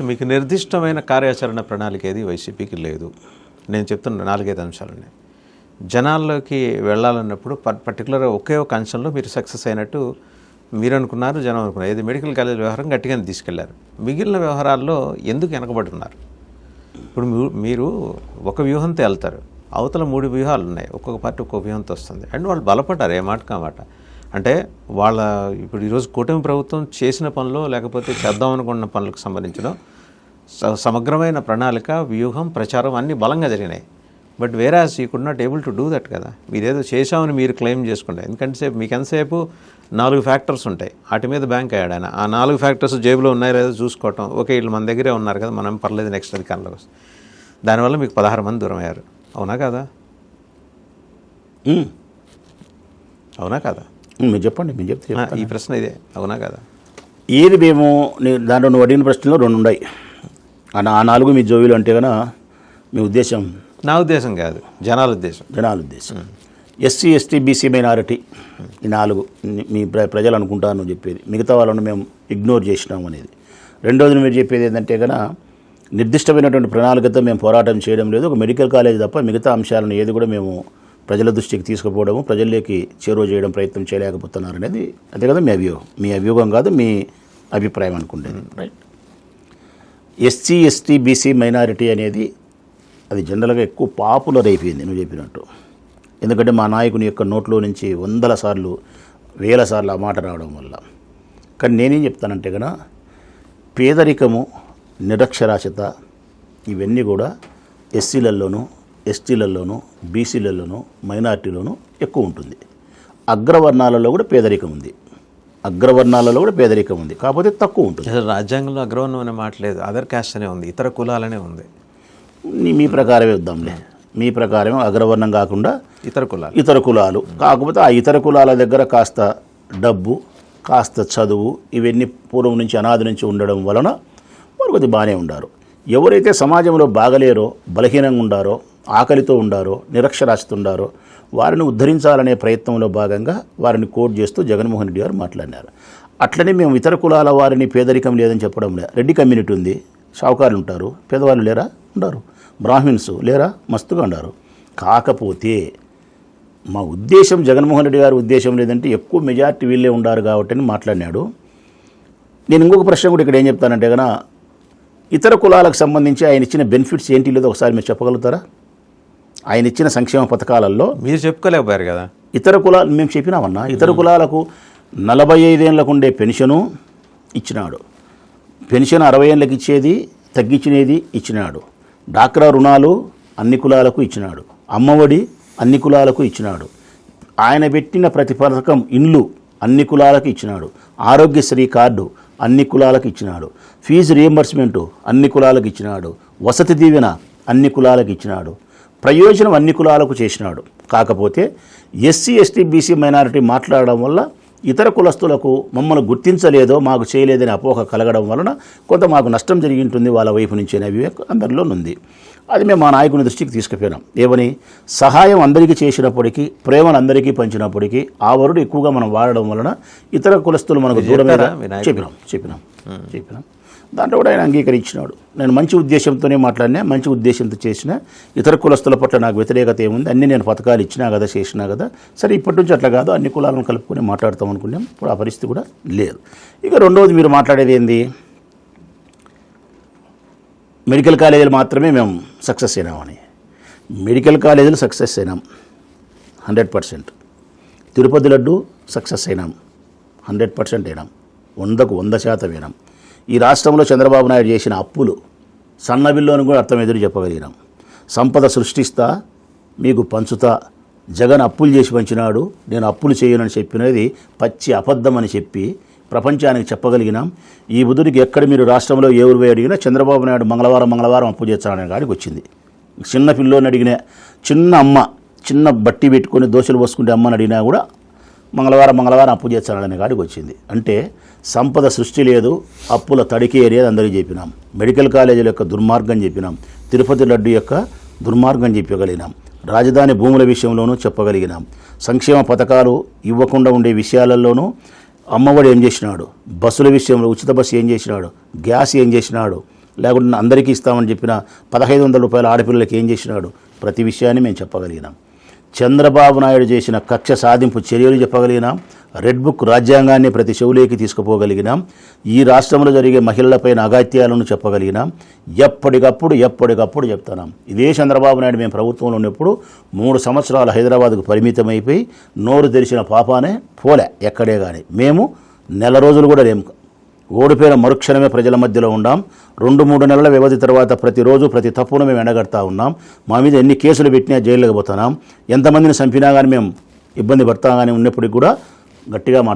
మీకు నిర్దిష్టమైన కార్యాచరణ ప్రణాళిక ఏది వైసీపీకి లేదు. నేను చెప్తున్న 4-5 అంశాలున్నాయి. జనాల్లోకి వెళ్ళాలన్నప్పుడు పర్టికులర్గా ఒకే ఒక అంశంలో మీరు సక్సెస్ అయినట్టు మీరు అనుకున్నారు, జనం అనుకున్నారు. ఏది మెడికల్ కాలేజ్ వ్యవహారం గట్టిగానే తీసుకెళ్లారు. మిగిలిన వ్యవహారాల్లో ఎందుకు వెనకబడుతున్నారు? ఇప్పుడు మీరు ఒక వ్యూహంతో వెళ్తారు, అవతల 3 వ్యూహాలు ఉన్నాయి. ఒక్కొక్క పార్టీ ఒక్కొక్క వ్యూహంతో వస్తుంది అండ్ వాళ్ళు బలపడ్డారు. ఏ మాట కామాట అంటే వాళ్ళ ఇప్పుడు ఈరోజు కూటమి ప్రభుత్వం చేసిన పనులు లేకపోతే చేద్దాం అనుకున్న పనులకు సంబంధించిన సమగ్రమైన ప్రణాళిక, వ్యూహం, ప్రచారం అన్నీ బలంగా జరిగినాయి. But whereas you could not able to do that కదా. మీరేదో చేశామని మీరు క్లెయిమ్ చేసుకుంటారు. ఎందుకంటే మీకు ఎంతసేపు 4 ఫ్యాక్టర్స్ ఉంటాయి, వాటి మీద బ్యాంక్ అయ్యాడు ఆయన. ఆ 4 ఫ్యాక్టర్స్ జేబులో ఉన్నాయో లేదో చూసుకోవటం. ఓకే, వీళ్ళు మన దగ్గరే ఉన్నారు కదా, మనం పర్లేదు నెక్స్ట్ అధికారంలోకి వస్తుంది. దానివల్ల మీకు 16 మంది దూరం అయ్యారు. అవునా కదా? అవునా కదా? మీరు చెప్పండి, మీరు చెప్తే ఈ ప్రశ్న ఇదే, అవునా కదా? ఏది మేము దాంట్లో నువ్వు అడిగిన ప్రశ్నలో 2 ఉన్నాయి. ఆ 4 మీ జోవిలు అంటే కన్నా మీ ఉద్దేశం? నా ఉద్దేశం కాదు, జనాల ఉద్దేశం. ఎస్సీ, ఎస్టీ, బీసీ మైనారిటీ ఈ 4 మీ ప్రజలు అనుకుంటారు నువ్వు చెప్పేది. మిగతా వాళ్ళను మేము ఇగ్నోర్ చేసినాము అనేది. రెండోది మీరు చెప్పేది ఏంటంటే కన్నా నిర్దిష్టమైనటువంటి ప్రణాళికతో మేము పోరాటం చేయడం లేదు. ఒక మెడికల్ కాలేజ్ తప్ప మిగతా అంశాలను ఏది కూడా మేము ప్రజల దృష్టికి తీసుకుపోవడము, ప్రజల్లోకి చేరువ చేయడం ప్రయత్నం చేయలేకపోతున్నారు అనేది అదే కదా మీ అభియోగం. మీ అభియోగం కాదు, మీ అభిప్రాయం అనుకుంటేది. Right. SC, ST, BC minority అనేది అది జనరల్గా ఎక్కువ పాపులర్ అయిపోయింది నువ్వు చెప్పినట్టు. ఎందుకంటే మా నాయకుని యొక్క నోట్లో నుంచి 100 సార్లు 1000 సార్లు ఆ మాట రావడం వల్ల. కానీ నేనేం చెప్తానంటే కన్నా పేదరికము, నిరక్షరాస్యత ఇవన్నీ కూడా ఎస్సీలలోనూ, ఎస్టీలలోనూ, బీసీలలోనూ, మైనార్టీలోనూ ఎక్కువ ఉంటుంది. అగ్రవర్ణాలలో కూడా పేదరికం ఉంది. కాకపోతే తక్కువ ఉంటుంది. రాజ్యాంగంలో అగ్రవర్ణం అనే మాట లేదు, అదర్ క్యాస్ట్ అనే ఉంది, ఇతర కులాలనే ఉంది. మీ ప్రకారమే వద్దాంలే. మీ ప్రకారమే అగ్రవర్ణం కాకుండా ఇతర కులాలు. కాకపోతే ఆ ఇతర కులాల దగ్గర కాస్త డబ్బు, కాస్త చదువు ఇవన్నీ పూర్వం నుంచి అనాది నుంచి ఉండడం వలన వారు కొద్దిగా బాగానే ఉండారు. ఎవరైతే సమాజంలో బాగలేరో, బలహీనంగా ఉండారో, ఆకలితో ఉండారో, నిరక్షరాస్యత ఉండారో వారిని ఉద్ధరించాలనే ప్రయత్నంలో భాగంగా వారిని కోట్ చేస్తూ జగన్మోహన్ రెడ్డి గారు మాట్లాడినారు. అట్లనే మేము ఇతర కులాల వారిని పేదరికం లేదని చెప్పడం లేదు. రెడ్డి కమ్యూనిటీ ఉంది, షావుకారులు ఉంటారు, పేదవాళ్ళు లేరా? ఉంటారు. బ్రాహ్మిన్స్ లేరా? మస్తుగా ఉన్నారు. కాకపోతే మా ఉద్దేశం, జగన్మోహన్ రెడ్డి గారి ఉద్దేశం లేదంటే ఎక్కువ మెజార్టీ వీళ్ళే ఉండారు కాబట్టి అని మాట్లాడినాడు. నేను ఇంకొక ప్రశ్న కూడా ఇక్కడ ఏం చెప్తానంటే కన్నా ఇతర కులాలకు సంబంధించి ఆయన ఇచ్చిన బెనిఫిట్స్ ఏంటి లేదో ఒకసారి మీరు చెప్పగలుగుతారా? ఆయన ఇచ్చిన సంక్షేమ పథకాలలో మీరు చెప్పుకోలేకపోయారు కదా. ఇతర కులాలు మేము చెప్పినామన్నా. ఇతర కులాలకు 45 ఏళ్ళకు ఉండే పెన్షను ఇచ్చినాడు. పెన్షన్ 60 ఏళ్ళకి ఇచ్చేది తగ్గించినది ఇచ్చినాడు. డాక్రా రుణాలు అన్ని కులాలకు ఇచ్చినాడు. అమ్మఒడి అన్ని కులాలకు ఇచ్చినాడు. ఆయన పెట్టిన ప్రతి పథకం, ఇండ్లు అన్ని కులాలకు ఇచ్చినాడు. ఆరోగ్యశ్రీ కార్డు అన్ని కులాలకు ఇచ్చినాడు. ఫీజు రియంబర్స్మెంటు అన్ని కులాలకు ఇచ్చినాడు. వసతి దీవెన అన్ని కులాలకు ఇచ్చినాడు. ప్రయోజనం అన్ని కులాలకు చేసినాడు. కాకపోతే ఎస్సీ, ఎస్టీ, బీసీ మైనారిటీ మాట్లాడడం వల్ల ఇతర కులస్తులకు మమ్మల్ని గుర్తించలేదో, మాకు చేయలేదని అపోహ కలగడం వలన కొంత మాకు నష్టం జరిగి ఉంటుంది వాళ్ళ వైపు నుంచి అనే వివేకం అందరిలో ఉంది. అది మేము మా నాయకుని దృష్టికి తీసుకుపోయినాం. ఏమని? సహాయం అందరికీ చేసినప్పటికీ, ప్రేమను అందరికీ పంచినప్పటికీ ఆ వరుడు ఎక్కువగా మనం వాడడం వలన ఇతర కులస్తులు మనకు దూరమేదా చెప్పినాం. దాంట్లో కూడా ఆయన అంగీకరించినాడు. నేను మంచి ఉద్దేశంతోనే మాట్లాడినా, మంచి ఉద్దేశంతో చేసిన, ఇతర కులస్తుల పట్ల నాకు వ్యతిరేకత ఏముంది, అన్నీ నేను పథకాలు ఇచ్చినా కదా, చేసినా కదా, సరే ఇప్పటి నుంచి అట్లా కాదు అన్ని కులాలను కలుపుకొని మాట్లాడతాం అనుకున్నాం. ఇప్పుడు ఆ పరిస్థితి కూడా లేదు. ఇక రెండవది మీరు మాట్లాడేది ఏంది? మెడికల్ కాలేజీలు మాత్రమే మేము సక్సెస్ అయినామని. మెడికల్ కాలేజీలు సక్సెస్ అయినాం 100%. తిరుపతి లడ్డు సక్సెస్ అయినాం 100% అయినాం. 100కు 100% అయినాం. ఈ రాష్ట్రంలో చంద్రబాబు నాయుడు చేసిన అప్పులు సన్న బిల్లును కూడా అర్థం ఎదురు చెప్పగలిగినాం. సంపద సృష్టిస్తా, మీకు పంచుతా, జగన్ అప్పులు చేసి పంచినాడు, నేను అప్పులు చేయనని చెప్పినది పచ్చి అబద్ధం అని చెప్పి ప్రపంచానికి చెప్పగలిగినాం. ఈ బుధుడికి ఎక్కడ మీరు రాష్ట్రంలో ఏ ఊరు అడిగినా చంద్రబాబు నాయుడు మంగళవారం అప్పు చేస్తాడనే కాడికి వచ్చింది. చిన్న పిల్లోని అడిగినా, చిన్న అమ్మ చిన్న బట్టి పెట్టుకొని దోశలు పోసుకుంటే అమ్మని అడిగినా కూడా మంగళవారం అప్పు చేస్తాడనే కాడికి వచ్చింది. అంటే సంపద సృష్టి లేదు, అప్పుల తడికే అనేది అందరికీ చెప్పినాం. మెడికల్ కాలేజీల యొక్క దుర్మార్గం చెప్పినాం. తిరుపతి లడ్డు యొక్క దుర్మార్గం చెప్పగలిగినాం. రాజధాని భూముల విషయంలోనూ చెప్పగలిగినాం. సంక్షేమ పథకాలు ఇవ్వకుండా ఉండే విషయాలలోనూ అమ్మఒడి ఏం చేసినాడు, బస్సుల విషయంలో ఉచిత బస్సు ఏం చేసినాడు, గ్యాస్ ఏం చేసినాడు, లేకుంటే అందరికీ ఇస్తామని చెప్పిన 1500 రూపాయల ఆడపిల్లలకి ఏం చేసినాడు? ప్రతి విషయాన్ని మేము చెప్పగలిగినాం. చంద్రబాబు నాయుడు చేసిన కక్ష సాధింపు చర్యలు చెప్పగలిగినాం. రెడ్ బుక్ రాజ్యాంగాన్ని ప్రతి చెవులేకి తీసుకుపోగలిగినాం. ఈ రాష్ట్రంలో జరిగే మహిళలపైన అఘాయిత్యాలను చెప్పగలిగినాం. ఎప్పటికప్పుడు చెప్తున్నాం. ఇదే చంద్రబాబు నాయుడు మేము ప్రభుత్వంలో ఉన్నప్పుడు 3 సంవత్సరాలు హైదరాబాద్కు పరిమితమైపోయి నోరు తెరిచిన పాపానే పోలే ఎక్కడే కానీ. మేము నెల రోజులు కూడా లేము. ఓడిపోయిన మరుక్షణమే ప్రజల మధ్యలో ఉన్నాం. 2-3 నెలల వ్యవధి తర్వాత ప్రతిరోజు ప్రతి తప్పును మేము ఎండగడతా ఉన్నాం. మా మీద ఎన్ని కేసులు పెట్టినా జైల్లోకి పోతున్నాం. ఎంతమందిని చంపినా కానీ మేము ఇబ్బంది పడతా కానీ ఉన్నప్పటికీ కూడా గట్టిగా మాట్లాడుతున్నాం.